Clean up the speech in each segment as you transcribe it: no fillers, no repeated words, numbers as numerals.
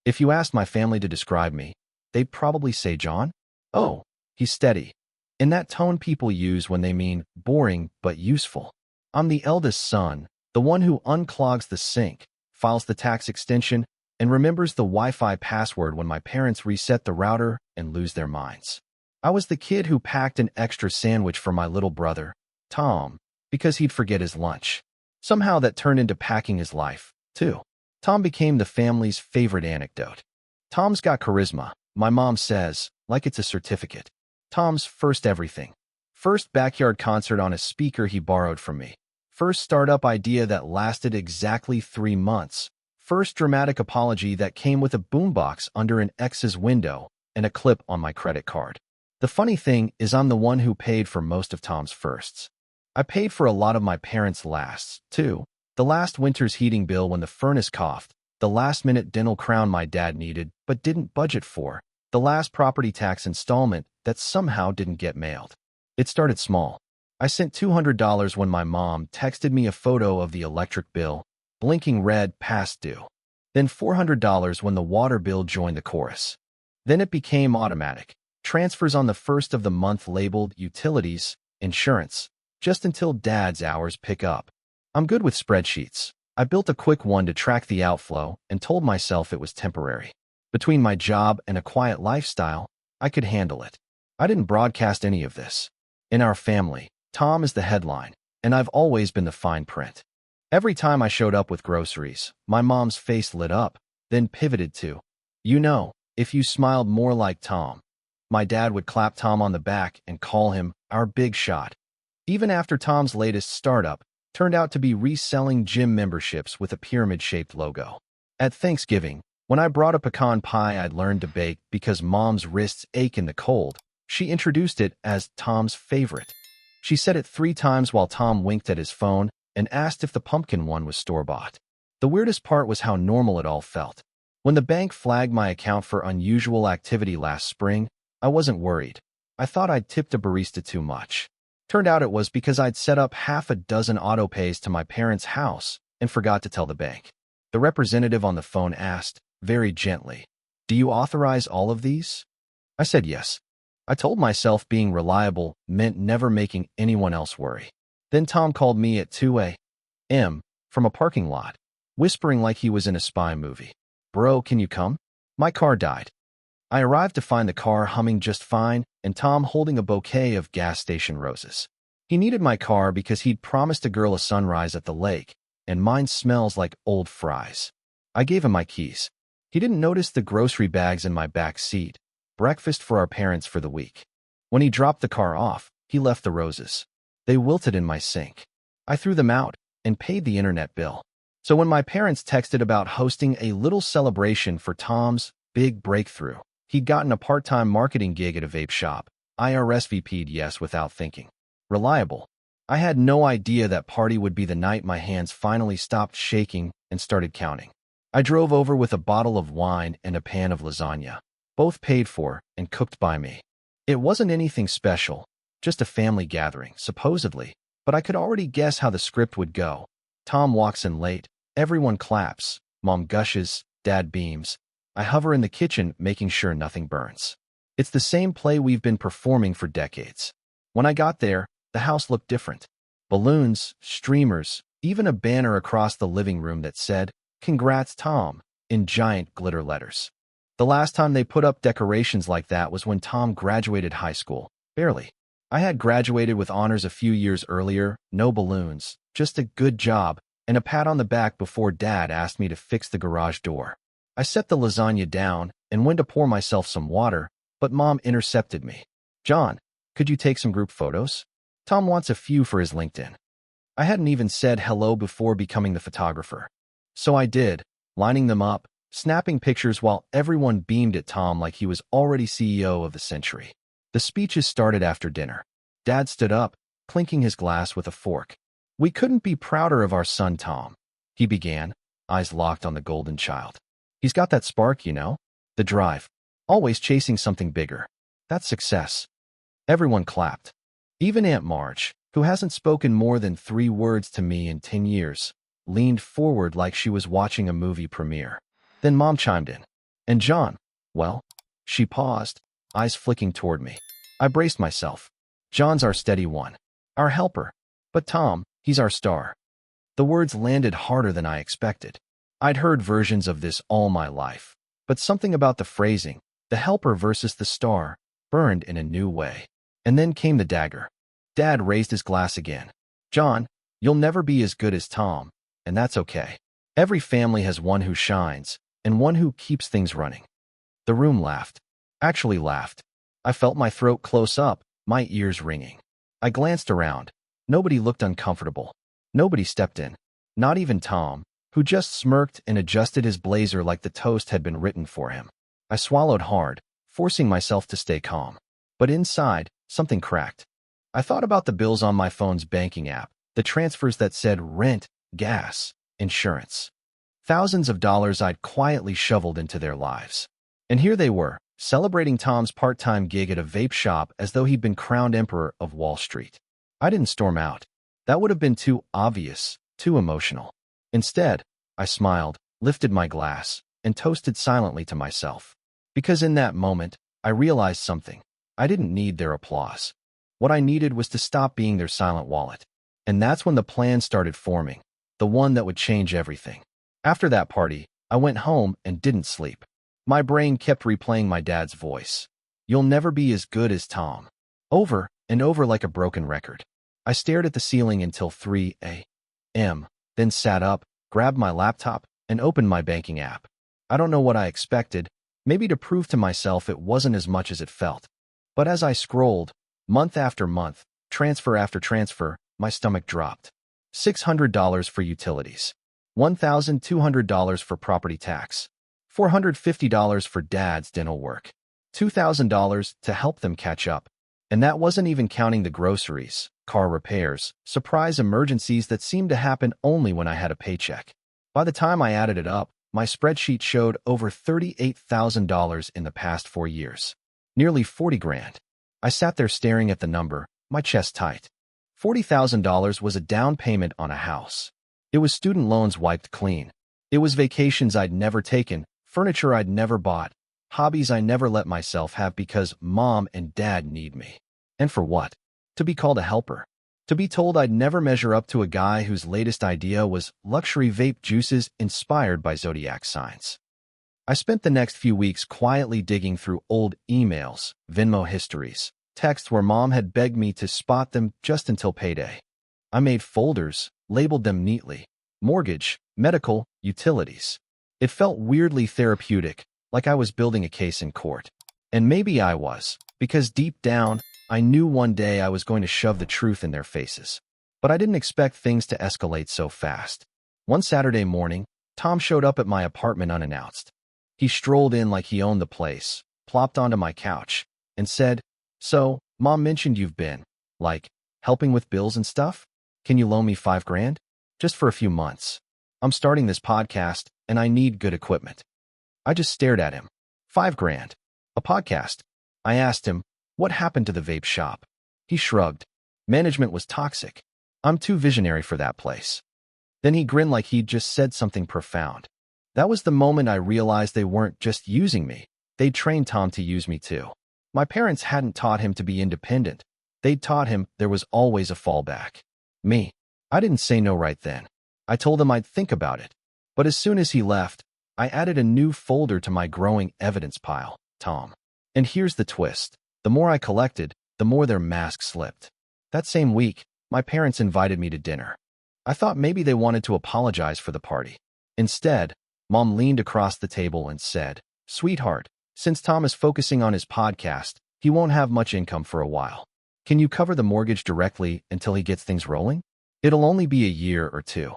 If you asked my family to describe me, they'd probably say John. Oh, he's steady. In that tone people use when they mean boring but useful. I'm the eldest son, the one who unclogs the sink, files the tax extension, and remembers the Wi-Fi password when my parents reset the router and lose their minds. I was the kid who packed an extra sandwich for my little brother, Tom, because he'd forget his lunch. Somehow that turned into packing his life, too. Tom became the family's favorite anecdote. Tom's got charisma, my mom says, like it's a certificate. Tom's first everything. First backyard concert on a speaker he borrowed from me. First startup idea that lasted exactly 3 months. First dramatic apology that came with a boombox under an ex's window and a clip on my credit card. The funny thing is I'm the one who paid for most of Tom's firsts. I paid for a lot of my parents' lasts, too. The last winter's heating bill when the furnace coughed, the last-minute dental crown my dad needed but didn't budget for, the last property tax installment that somehow didn't get mailed. It started small. I sent $200 when my mom texted me a photo of the electric bill, blinking red past due. Then $400 when the water bill joined the chorus. Then it became automatic. Transfers on the first of the month labeled utilities, insurance, just until Dad's hours pick up. I'm good with spreadsheets. I built a quick one to track the outflow and told myself it was temporary. Between my job and a quiet lifestyle, I could handle it. I didn't broadcast any of this. In our family, Tom is the headline, and I've always been the fine print. Every time I showed up with groceries, my mom's face lit up, then pivoted to, if you smiled more like Tom. My dad would clap Tom on the back and call him our big shot. Even after Tom's latest startup turned out to be reselling gym memberships with a pyramid-shaped logo. At Thanksgiving, when I brought a pecan pie I'd learned to bake because Mom's wrists ache in the cold, she introduced it as Tom's favorite. She said it 3 times while Tom winked at his phone and asked if the pumpkin one was store-bought. The weirdest part was how normal it all felt. When the bank flagged my account for unusual activity last spring, I wasn't worried. I thought I'd tipped a barista too much. Turned out it was because I'd set up half a dozen autopays to my parents' house and forgot to tell the bank. The representative on the phone asked, very gently, "Do you authorize all of these?" I said yes. I told myself being reliable meant never making anyone else worry. Then Tom called me at 2 a.m. from a parking lot, whispering like he was in a spy movie. "Bro, can you come? My car died." I arrived to find the car humming just fine and Tom holding a bouquet of gas station roses. He needed my car because he'd promised a girl a sunrise at the lake, and mine smells like old fries. I gave him my keys. He didn't notice the grocery bags in my back seat, breakfast for our parents for the week. When he dropped the car off, he left the roses. They wilted in my sink. I threw them out and paid the internet bill. So when my parents texted about hosting a little celebration for Tom's big breakthrough, he'd gotten a part-time marketing gig at a vape shop, I RSVP'd yes without thinking. Reliable. I had no idea that party would be the night my hands finally stopped shaking and started counting. I drove over with a bottle of wine and a pan of lasagna, both paid for and cooked by me. It wasn't anything special, just a family gathering, supposedly, but I could already guess how the script would go. Tom walks in late, everyone claps, Mom gushes, Dad beams. I hover in the kitchen making sure nothing burns. It's the same play we've been performing for decades. When I got there, the house looked different. Balloons, streamers, even a banner across the living room that said, "Congrats, Tom," in giant glitter letters. The last time they put up decorations like that was when Tom graduated high school. Barely. I had graduated with honors a few years earlier, no balloons, just a good job, and a pat on the back before Dad asked me to fix the garage door. I set the lasagna down and went to pour myself some water, but Mom intercepted me. "John, could you take some group photos? Tom wants a few for his LinkedIn." I hadn't even said hello before becoming the photographer. So I did, lining them up, snapping pictures while everyone beamed at Tom like he was already CEO of the century. The speeches started after dinner. Dad stood up, clinking his glass with a fork. "We couldn't be prouder of our son, Tom," he began, eyes locked on the golden child. "He's got that spark, the drive, always chasing something bigger. That's success." Everyone clapped. Even Aunt Marge, who hasn't spoken more than 3 words to me in 10 years, leaned forward like she was watching a movie premiere. Then Mom chimed in. And John, well, she paused, eyes flicking toward me. I braced myself. John's our steady one, our helper. But Tom, he's our star. The words landed harder than I expected. I'd heard versions of this all my life, but something about the phrasing, the helper versus the star, burned in a new way. And then came the dagger. Dad raised his glass again. John, you'll never be as good as Tom, and that's okay. Every family has one who shines, and one who keeps things running. The room laughed. Actually laughed. I felt my throat close up, my ears ringing. I glanced around. Nobody looked uncomfortable. Nobody stepped in. Not even Tom, who just smirked and adjusted his blazer like the toast had been written for him. I swallowed hard, forcing myself to stay calm. But inside, something cracked. I thought about the bills on my phone's banking app, the transfers that said rent, gas, insurance. Thousands of dollars I'd quietly shoveled into their lives. And here they were, celebrating Tom's part-time gig at a vape shop as though he'd been crowned emperor of Wall Street. I didn't storm out. That would have been too obvious, too emotional. Instead, I smiled, lifted my glass, and toasted silently to myself. Because in that moment, I realized something. I didn't need their applause. What I needed was to stop being their silent wallet. And that's when the plan started forming, the one that would change everything. After that party, I went home and didn't sleep. My brain kept replaying my dad's voice. You'll never be as good as Tom. Over and over like a broken record. I stared at the ceiling until 3 a.m., then sat up, grabbed my laptop, and opened my banking app. I don't know what I expected, maybe to prove to myself it wasn't as much as it felt. But as I scrolled, month after month, transfer after transfer, my stomach dropped. $600 for utilities. $1,200 for property tax. $450 for dad's dental work. $2,000 to help them catch up. And that wasn't even counting the groceries, car repairs, surprise emergencies that seemed to happen only when I had a paycheck. By the time I added it up, my spreadsheet showed over $38,000 in the past 4 years. Nearly 40 grand. I sat there staring at the number, my chest tight. $40,000 was a down payment on a house. It was student loans wiped clean. It was vacations I'd never taken, furniture I'd never bought, hobbies I never let myself have because mom and dad need me. And for what? To be called a helper. To be told I'd never measure up to a guy whose latest idea was luxury vape juices inspired by zodiac signs. I spent the next few weeks quietly digging through old emails, Venmo histories, texts where mom had begged me to spot them just until payday. I made folders, labeled them neatly. Mortgage, medical, utilities. It felt weirdly therapeutic, like I was building a case in court. And maybe I was, because deep down, I knew one day I was going to shove the truth in their faces. But I didn't expect things to escalate so fast. One Saturday morning, Tom showed up at my apartment unannounced. He strolled in like he owned the place, plopped onto my couch, and said, "So, mom mentioned you've been, like, helping with bills and stuff? Can you loan me $5,000? Just for a few months. I'm starting this podcast, and I need good equipment." I just stared at him. $5,000. A podcast. I asked him, what happened to the vape shop? He shrugged. Management was toxic. I'm too visionary for that place. Then he grinned like he'd just said something profound. That was the moment I realized they weren't just using me. They'd trained Tom to use me too. My parents hadn't taught him to be independent. They'd taught him there was always a fallback. Me. I didn't say no right then. I told him I'd think about it. But as soon as he left, I added a new folder to my growing evidence pile, Tom. And here's the twist. The more I collected, the more their mask slipped. That same week, my parents invited me to dinner. I thought maybe they wanted to apologize for the party. Instead, Mom leaned across the table and said, "Sweetheart, since Tom is focusing on his podcast, he won't have much income for a while. Can you cover the mortgage directly until he gets things rolling? It'll only be a year or two."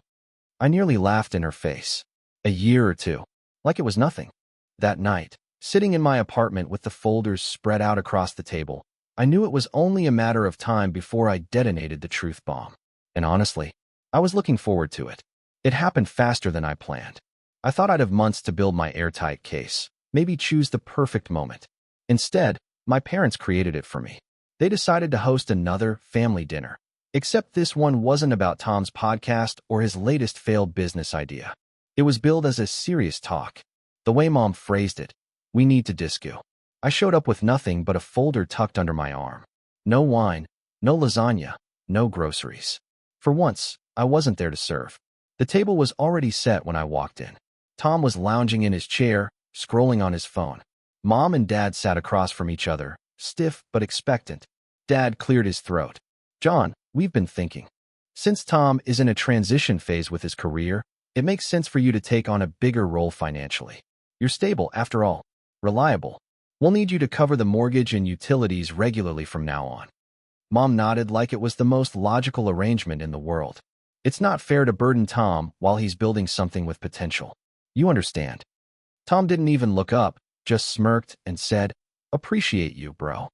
I nearly laughed in her face. A year or two. Like it was nothing. That night, sitting in my apartment with the folders spread out across the table, I knew it was only a matter of time before I detonated the truth bomb. And honestly, I was looking forward to it. It happened faster than I planned. I thought I'd have months to build my airtight case, maybe choose the perfect moment. Instead, my parents created it for me. They decided to host another family dinner. Except this one wasn't about Tom's podcast or his latest failed business idea. It was billed as a serious talk. The way Mom phrased it, we need to disco. I showed up with nothing but a folder tucked under my arm. No wine, no lasagna, no groceries. For once, I wasn't there to serve. The table was already set when I walked in. Tom was lounging in his chair, scrolling on his phone. Mom and Dad sat across from each other, stiff but expectant. Dad cleared his throat. John, we've been thinking. Since Tom is in a transition phase with his career, it makes sense for you to take on a bigger role financially. You're stable, after all. Reliable. We'll need you to cover the mortgage and utilities regularly from now on. Mom nodded like it was the most logical arrangement in the world. It's not fair to burden Tom while he's building something with potential. You understand. Tom didn't even look up, just smirked and said, "Appreciate you, bro."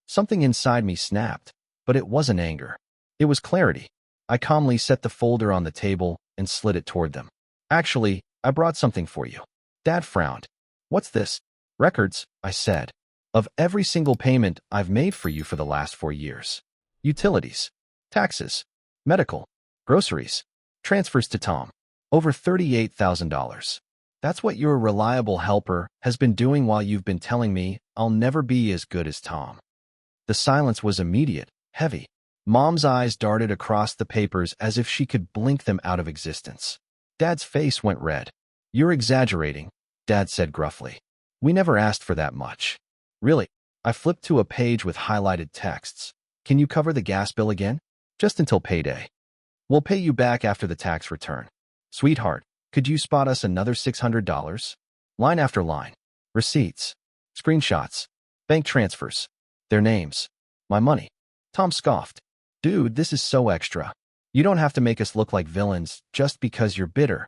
Something inside me snapped, but it wasn't anger. It was clarity. I calmly set the folder on the table and slid it toward them. "Actually, I brought something for you." Dad frowned. "What's this?" "Records," I said, "of every single payment I've made for you for the last 4 years. Utilities, taxes, medical, groceries, transfers to Tom. Over $38,000. That's what your reliable helper has been doing while you've been telling me I'll never be as good as Tom." The silence was immediate, heavy. Mom's eyes darted across the papers as if she could blink them out of existence. Dad's face went red. "You're exaggerating," Dad said gruffly. "We never asked for that much." "Really?" I flipped to a page with highlighted texts. "Can you cover the gas bill again?" "Just until payday. We'll pay you back after the tax return." "Sweetheart, could you spot us another $600? Line after line. Receipts. Screenshots. Bank transfers. Their names. My money." Tom scoffed. "Dude, this is so extra. You don't have to make us look like villains just because you're bitter."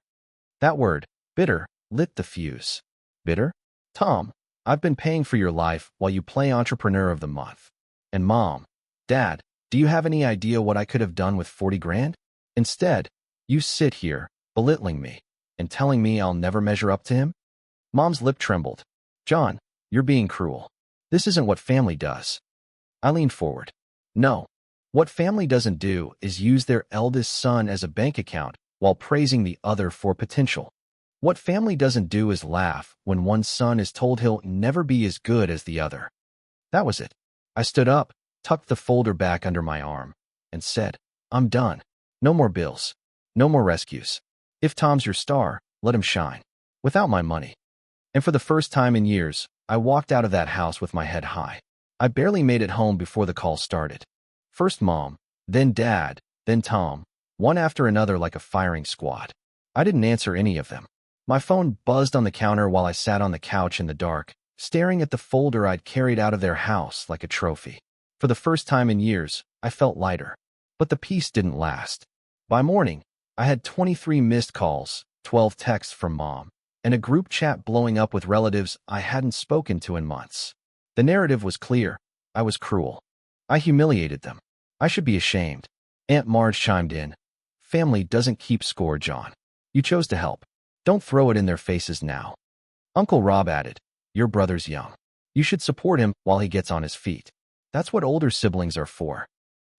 That word, bitter, lit the fuse. "Bitter? Tom, I've been paying for your life while you play Entrepreneur of the Month. And Mom, Dad, do you have any idea what I could have done with 40 grand? Instead, you sit here, belittling me, and telling me I'll never measure up to him?" Mom's lip trembled. "John, you're being cruel. This isn't what family does." I leaned forward. "No. What family doesn't do is use their eldest son as a bank account while praising the other for potential. What family doesn't do is laugh when one son is told he'll never be as good as the other." That was it. I stood up, tucked the folder back under my arm, and said, "I'm done. No more bills. No more rescues. If Tom's your star, let him shine. Without my money." And for the first time in years, I walked out of that house with my head high. I barely made it home before the call started. First Mom, then Dad, then Tom, one after another like a firing squad. I didn't answer any of them. My phone buzzed on the counter while I sat on the couch in the dark, staring at the folder I'd carried out of their house like a trophy. For the first time in years, I felt lighter. But the peace didn't last. By morning, I had 23 missed calls, 12 texts from Mom, and a group chat blowing up with relatives I hadn't spoken to in months. The narrative was clear. I was cruel. I humiliated them. I should be ashamed. Aunt Marge chimed in. "Family doesn't keep score, John. You chose to help. Don't throw it in their faces now." Uncle Rob added, "Your brother's young. You should support him while he gets on his feet. That's what older siblings are for."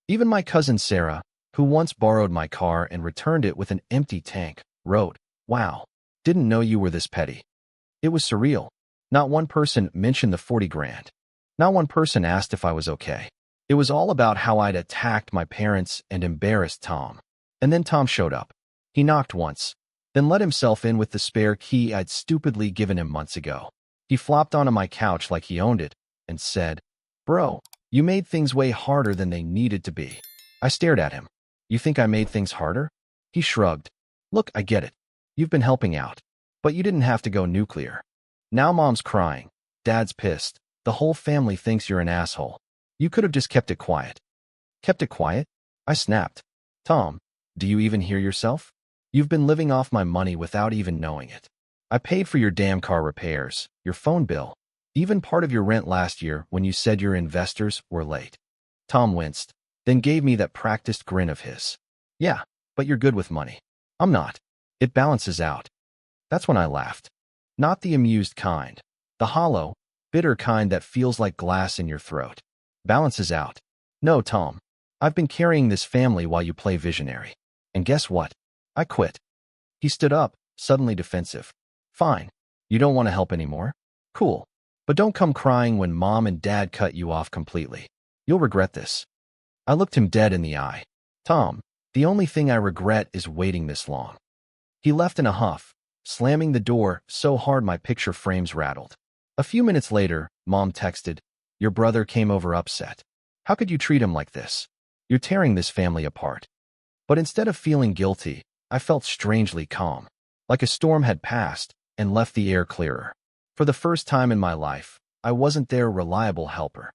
Even my cousin Sarah, who once borrowed my car and returned it with an empty tank, wrote, "Wow, didn't know you were this petty." It was surreal. Not one person mentioned the 40 grand. Not one person asked if I was okay. It was all about how I'd attacked my parents and embarrassed Tom. And then Tom showed up. He knocked once, then let himself in with the spare key I'd stupidly given him months ago. He flopped onto my couch like he owned it and said, "Bro, you made things way harder than they needed to be." I stared at him. "You think I made things harder?" He shrugged. "Look, I get it. You've been helping out. But you didn't have to go nuclear. Now Mom's crying. Dad's pissed. The whole family thinks you're an asshole. You could have just kept it quiet." "Kept it quiet?" I snapped. "Tom, do you even hear yourself? You've been living off my money without even knowing it. I paid for your damn car repairs, your phone bill, even part of your rent last year when you said your investors were late." Tom winced, then gave me that practiced grin of his. "Yeah, but you're good with money. I'm not. It balances out." That's when I laughed. Not the amused kind. The hollow, bitter kind that feels like glass in your throat. Balances out. "No, Tom. I've been carrying this family while you play visionary. And guess what? I quit." He stood up, suddenly defensive. "Fine. You don't want to help anymore? Cool. But don't come crying when mom and dad cut you off completely. You'll regret this. I looked him dead in the eye. Tom, the only thing I regret is waiting this long. He left in a huff, slamming the door so hard my picture frames rattled. A few minutes later, Mom texted, "Your brother came over upset. How could you treat him like this? You're tearing this family apart." But instead of feeling guilty, I felt strangely calm, like a storm had passed and left the air clearer. For the first time in my life, I wasn't their reliable helper.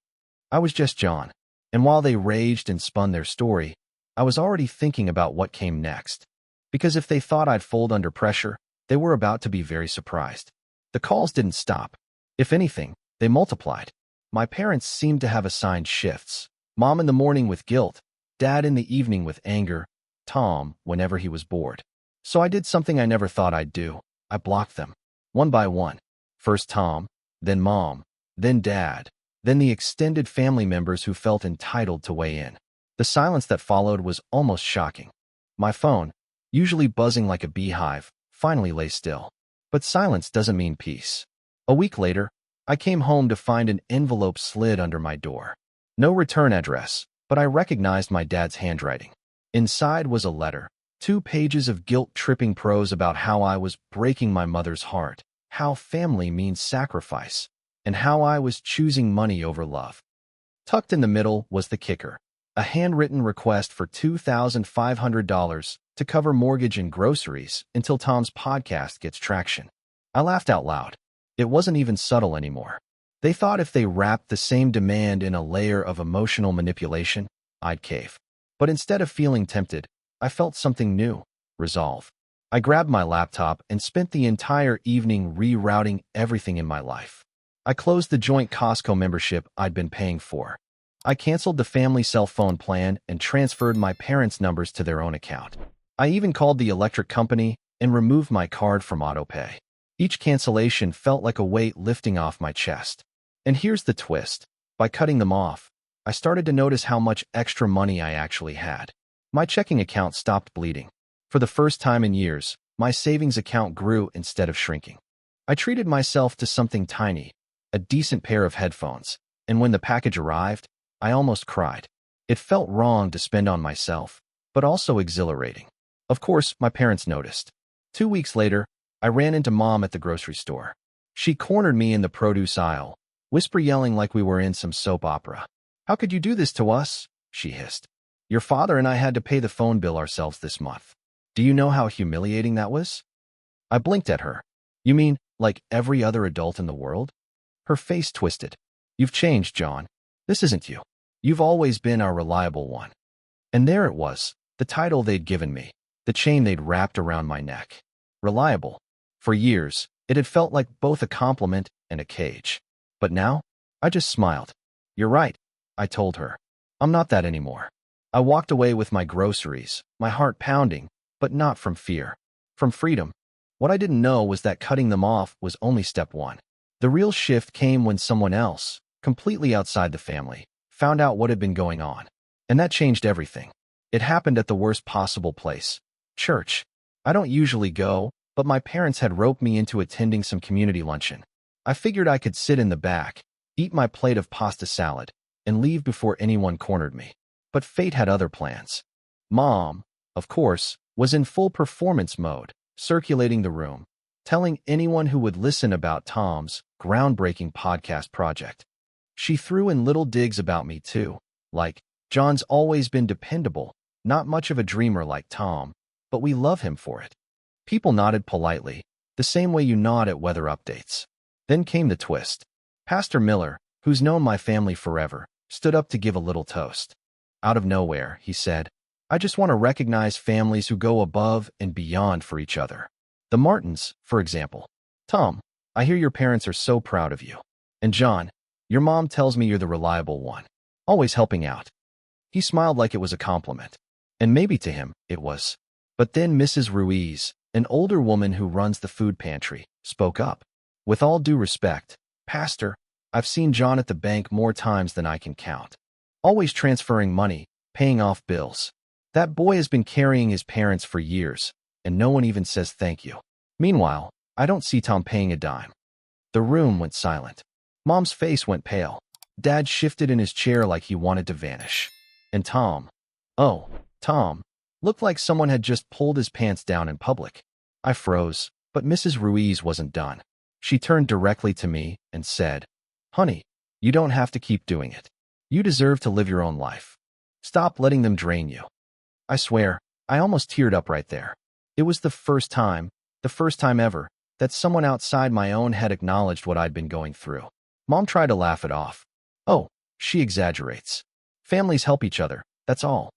I was just John, and while they raged and spun their story, I was already thinking about what came next. Because if they thought I'd fold under pressure, they were about to be very surprised. The calls didn't stop. If anything, they multiplied. My parents seemed to have assigned shifts. Mom in the morning with guilt, Dad in the evening with anger, Tom whenever he was bored. So I did something I never thought I'd do. I blocked them, one by one. First Tom, then Mom, then Dad, then the extended family members who felt entitled to weigh in. The silence that followed was almost shocking. My phone, usually buzzing like a beehive, finally lay still. But silence doesn't mean peace. A week later, I came home to find an envelope slid under my door. No return address, but I recognized my dad's handwriting. Inside was a letter, 2 pages of guilt-tripping prose about how I was breaking my mother's heart, how family means sacrifice, and how I was choosing money over love. Tucked in the middle was the kicker, a handwritten request for $2,500 to cover mortgage and groceries until Tom's podcast gets traction. I laughed out loud. It wasn't even subtle anymore. They thought if they wrapped the same demand in a layer of emotional manipulation, I'd cave. But instead of feeling tempted, I felt something new, resolve. I grabbed my laptop and spent the entire evening rerouting everything in my life. I closed the joint Costco membership I'd been paying for. I canceled the family cell phone plan and transferred my parents' numbers to their own account. I even called the electric company and removed my card from autopay. Each cancellation felt like a weight lifting off my chest. And here's the twist. By cutting them off, I started to notice how much extra money I actually had. My checking account stopped bleeding. For the first time in years, my savings account grew instead of shrinking. I treated myself to something tiny, a decent pair of headphones, and when the package arrived, I almost cried. It felt wrong to spend on myself, but also exhilarating. Of course, my parents noticed. 2 weeks later, I ran into Mom at the grocery store. She cornered me in the produce aisle, whisper yelling like we were in some soap opera. "How could you do this to us?" she hissed. "Your father and I had to pay the phone bill ourselves this month. Do you know how humiliating that was?" I blinked at her. "You mean, like every other adult in the world?" Her face twisted. "You've changed, John. This isn't you. You've always been our reliable one." And there it was, the title they'd given me, the chain they'd wrapped around my neck. Reliable. For years, it had felt like both a compliment and a cage. But now, I just smiled. "You're right," I told her. "I'm not that anymore." I walked away with my groceries, my heart pounding, but not from fear. From freedom. What I didn't know was that cutting them off was only step one. The real shift came when someone else, completely outside the family, found out what had been going on. And that changed everything. It happened at the worst possible place. Church. I don't usually go, but my parents had roped me into attending some community luncheon. I figured I could sit in the back, eat my plate of pasta salad, and leave before anyone cornered me. But fate had other plans. Mom, of course, was in full performance mode, circulating the room, telling anyone who would listen about Tom's groundbreaking podcast project. She threw in little digs about me too, like, "John's always been dependable, not much of a dreamer like Tom, but we love him for it." People nodded politely, the same way you nod at weather updates. Then came the twist. Pastor Miller, who's known my family forever, stood up to give a little toast. Out of nowhere, he said, "I just want to recognize families who go above and beyond for each other. The Martins, for example. Tom, I hear your parents are so proud of you. And John, your mom tells me you're the reliable one, always helping out." He smiled like it was a compliment. And maybe to him, it was. But then Mrs. Ruiz, an older woman who runs the food pantry, spoke up. "With all due respect, Pastor, I've seen John at the bank more times than I can count. Always transferring money, paying off bills. That boy has been carrying his parents for years, and no one even says thank you." Meanwhile, I don't see Tom paying a dime. The room went silent. Mom's face went pale. Dad shifted in his chair like he wanted to vanish. And Tom, oh, Tom, looked like someone had just pulled his pants down in public. I froze, but Mrs. Ruiz wasn't done. She turned directly to me and said, "Honey, you don't have to keep doing it. You deserve to live your own life. Stop letting them drain you." I swear, I almost teared up right there. It was the first time ever, that someone outside my own head acknowledged what I'd been going through. Mom tried to laugh it off. "Oh, she exaggerates. Families help each other, that's all."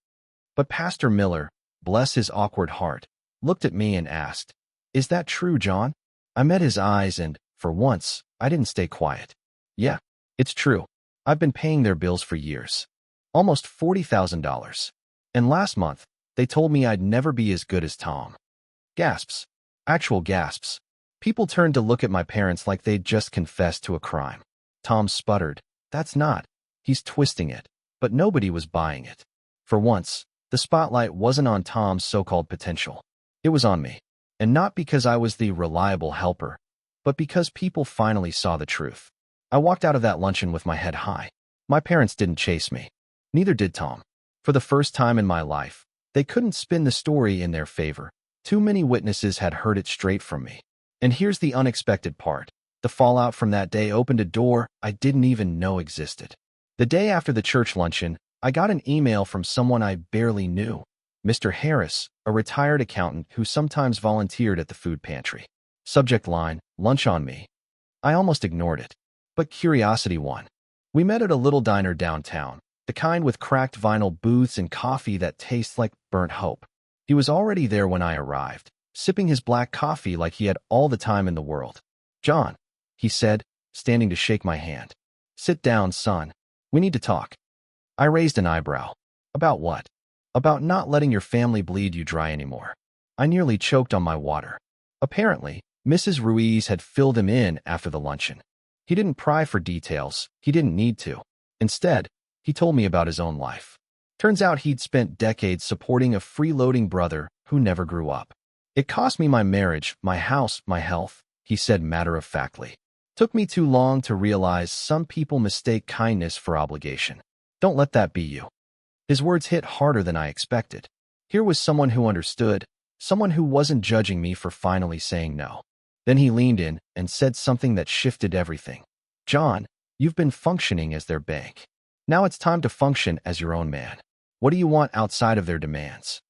But Pastor Miller, bless his awkward heart, looked at me and asked, "Is that true, John?" I met his eyes and, for once, I didn't stay quiet. "Yeah, it's true. I've been paying their bills for years. Almost $40,000. And last month, they told me I'd never be as good as Tom." Gasps. Actual gasps. People turned to look at my parents like they'd just confessed to a crime. Tom sputtered, "That's not. He's twisting it." But nobody was buying it. For once, the spotlight wasn't on Tom's so-called potential. It was on me. And not because I was the reliable helper, but because people finally saw the truth. I walked out of that luncheon with my head high. My parents didn't chase me. Neither did Tom. For the first time in my life, they couldn't spin the story in their favor. Too many witnesses had heard it straight from me. And here's the unexpected part. The fallout from that day opened a door I didn't even know existed. The day after the church luncheon, I got an email from someone I barely knew. Mr. Harris, a retired accountant who sometimes volunteered at the food pantry. Subject line, "Lunch on me." I almost ignored it. But curiosity won. We met at a little diner downtown, the kind with cracked vinyl booths and coffee that tastes like burnt hope. He was already there when I arrived, sipping his black coffee like he had all the time in the world. "John," he said, standing to shake my hand. "Sit down, son. We need to talk." I raised an eyebrow. "About what?" "About not letting your family bleed you dry anymore." I nearly choked on my water. Apparently, Mrs. Ruiz had filled him in after the luncheon. He didn't pry for details. He didn't need to. Instead, he told me about his own life. Turns out he'd spent decades supporting a freeloading brother who never grew up. "It cost me my marriage, my house, my health," he said matter-of-factly. "Took me too long to realize some people mistake kindness for obligation. Don't let that be you." His words hit harder than I expected. Here was someone who understood, someone who wasn't judging me for finally saying no. Then he leaned in and said something that shifted everything. "John, you've been functioning as their bank. Now it's time to function as your own man. What do you want outside of their demands?"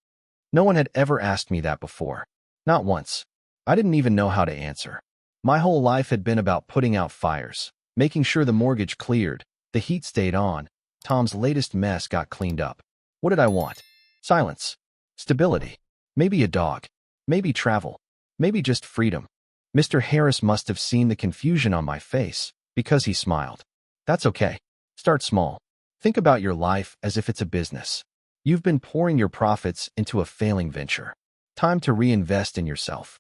No one had ever asked me that before. Not once. I didn't even know how to answer. My whole life had been about putting out fires, making sure the mortgage cleared, the heat stayed on, Tom's latest mess got cleaned up. What did I want? Silence. Stability. Maybe a dog. Maybe travel. Maybe just freedom. Mr. Harris must have seen the confusion on my face, because he smiled. "That's okay. Start small. Think about your life as if it's a business. You've been pouring your profits into a failing venture. Time to reinvest in yourself."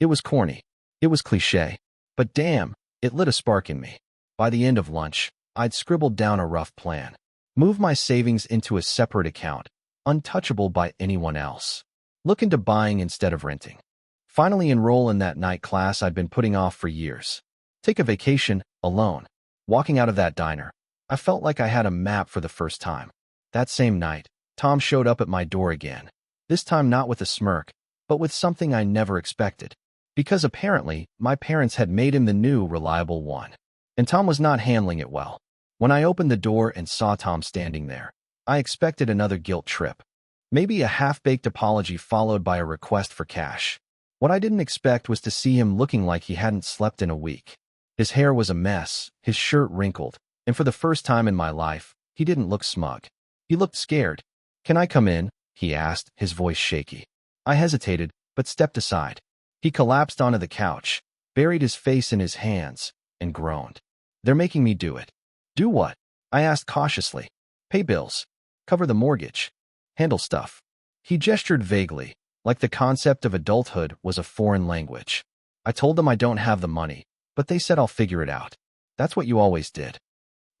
It was corny. It was cliché. But damn, it lit a spark in me. By the end of lunch, I'd scribbled down a rough plan. Move my savings into a separate account, untouchable by anyone else. Look into buying instead of renting. Finally enroll in that night class I'd been putting off for years. Take a vacation, alone. Walking out of that diner, I felt like I had a map for the first time. That same night, Tom showed up at my door again. This time not with a smirk, but with something I never expected. Because apparently, my parents had made him the new reliable one. And Tom was not handling it well. When I opened the door and saw Tom standing there, I expected another guilt trip. Maybe a half-baked apology followed by a request for cash. What I didn't expect was to see him looking like he hadn't slept in a week. His hair was a mess, his shirt wrinkled, and for the first time in my life, he didn't look smug. He looked scared. "Can I come in?" he asked, his voice shaky. I hesitated, but stepped aside. He collapsed onto the couch, buried his face in his hands, and groaned. "They're making me do it." "Do what?" I asked cautiously. "Pay bills. Cover the mortgage. Handle stuff." He gestured vaguely, like the concept of adulthood was a foreign language. I told them I don't have the money, but they said I'll figure it out. "That's what you always did."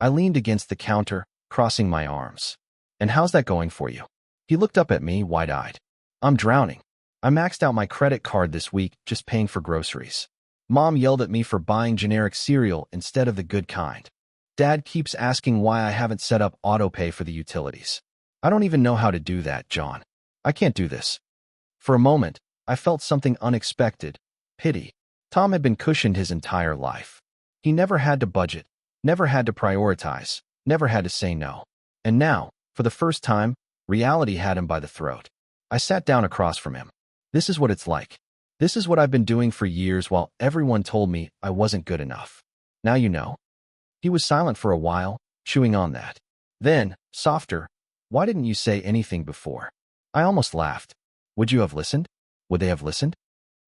I leaned against the counter, crossing my arms. "And how's that going for you?" He looked up at me, wide-eyed. "I'm drowning. I maxed out my credit card this week just paying for groceries." Mom yelled at me for buying generic cereal instead of the good kind. Dad keeps asking why I haven't set up autopay for the utilities. I don't even know how to do that, John. I can't do this. For a moment, I felt something unexpected, pity. Tom had been cushioned his entire life. He never had to budget, never had to prioritize, never had to say no. And now, for the first time, reality had him by the throat. I sat down across from him. This is what it's like. This is what I've been doing for years while everyone told me I wasn't good enough. Now you know. He was silent for a while, chewing on that. Then, softer, why didn't you say anything before? I almost laughed. Would you have listened? Would they have listened?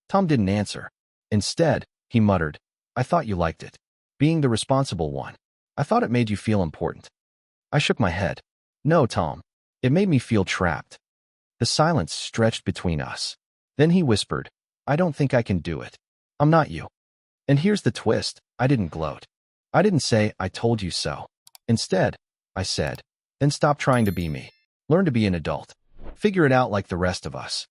Tom didn't answer. Instead, he muttered, I thought you liked it. Being the responsible one. I thought it made you feel important. I shook my head. No, Tom. It made me feel trapped. The silence stretched between us. Then he whispered, I don't think I can do it. I'm not you. And here's the twist. I didn't gloat. I didn't say, I told you so. Instead, I said, then stop trying to be me. Learn to be an adult. Figure it out like the rest of us.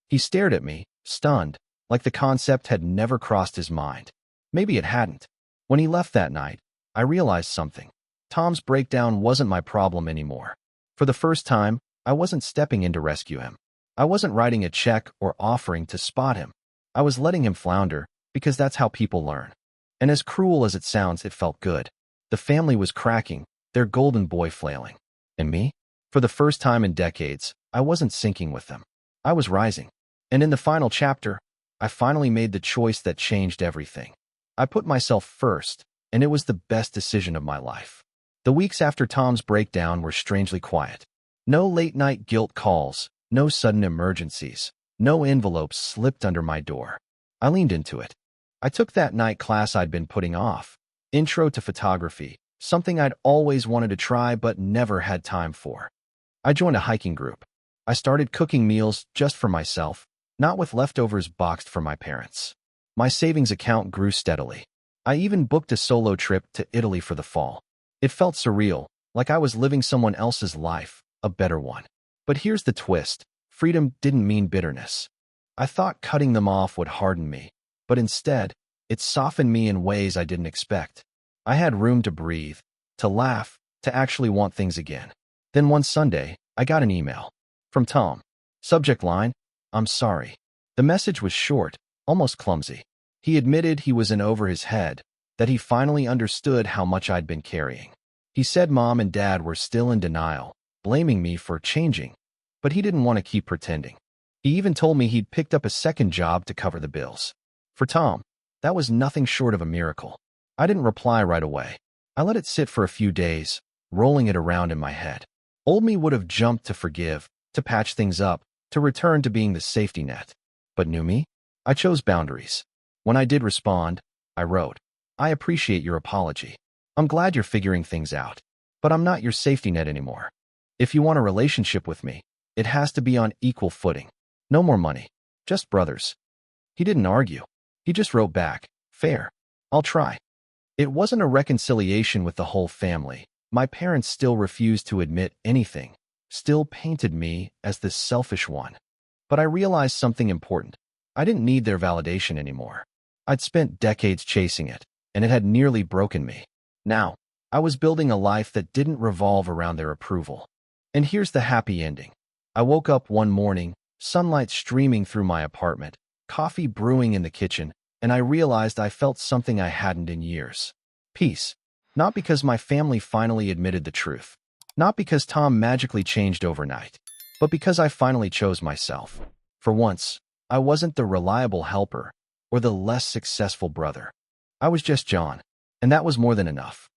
He stared at me, stunned, like the concept had never crossed his mind. Maybe it hadn't. When he left that night, I realized something. Tom's breakdown wasn't my problem anymore. For the first time, I wasn't stepping in to rescue him. I wasn't writing a check or offering to spot him. I was letting him flounder, because that's how people learn. And as cruel as it sounds, it felt good. The family was cracking, their golden boy flailing. And me? For the first time in decades, I wasn't sinking with them. I was rising. And in the final chapter, I finally made the choice that changed everything. I put myself first, and it was the best decision of my life. The weeks after Tom's breakdown were strangely quiet. No late-night guilt calls, no sudden emergencies, no envelopes slipped under my door. I leaned into it. I took that night class I'd been putting off, Intro to Photography, something I'd always wanted to try but never had time for. I joined a hiking group. I started cooking meals just for myself, not with leftovers boxed for my parents. My savings account grew steadily. I even booked a solo trip to Italy for the fall. It felt surreal, like I was living someone else's life, a better one. But here's the twist. Freedom didn't mean bitterness. I thought cutting them off would harden me, but instead, it softened me in ways I didn't expect. I had room to breathe, to laugh, to actually want things again. Then one Sunday, I got an email. From Tom. Subject line, I'm sorry. The message was short, almost clumsy. He admitted he was in over his head, that he finally understood how much I'd been carrying. He said Mom and Dad were still in denial, blaming me for changing, but he didn't want to keep pretending. He even told me he'd picked up a second job to cover the bills. For Tom, that was nothing short of a miracle. I didn't reply right away. I let it sit for a few days, rolling it around in my head. Old me would have jumped to forgive, to patch things up, to return to being the safety net. But new me? I chose boundaries. When I did respond, I wrote, I appreciate your apology. I'm glad you're figuring things out, but I'm not your safety net anymore. If you want a relationship with me, it has to be on equal footing. No more money. Just brothers. He didn't argue. He just wrote back, fair. I'll try. It wasn't a reconciliation with the whole family. My parents still refused to admit anything, still painted me as the selfish one. But I realized something important. I didn't need their validation anymore. I'd spent decades chasing it, and it had nearly broken me. Now, I was building a life that didn't revolve around their approval. And here's the happy ending. I woke up one morning, sunlight streaming through my apartment, coffee brewing in the kitchen, and I realized I felt something I hadn't in years. Peace. Not because my family finally admitted the truth. Not because Tom magically changed overnight. But because I finally chose myself. For once, I wasn't the reliable helper or the less successful brother. I was just John, and that was more than enough.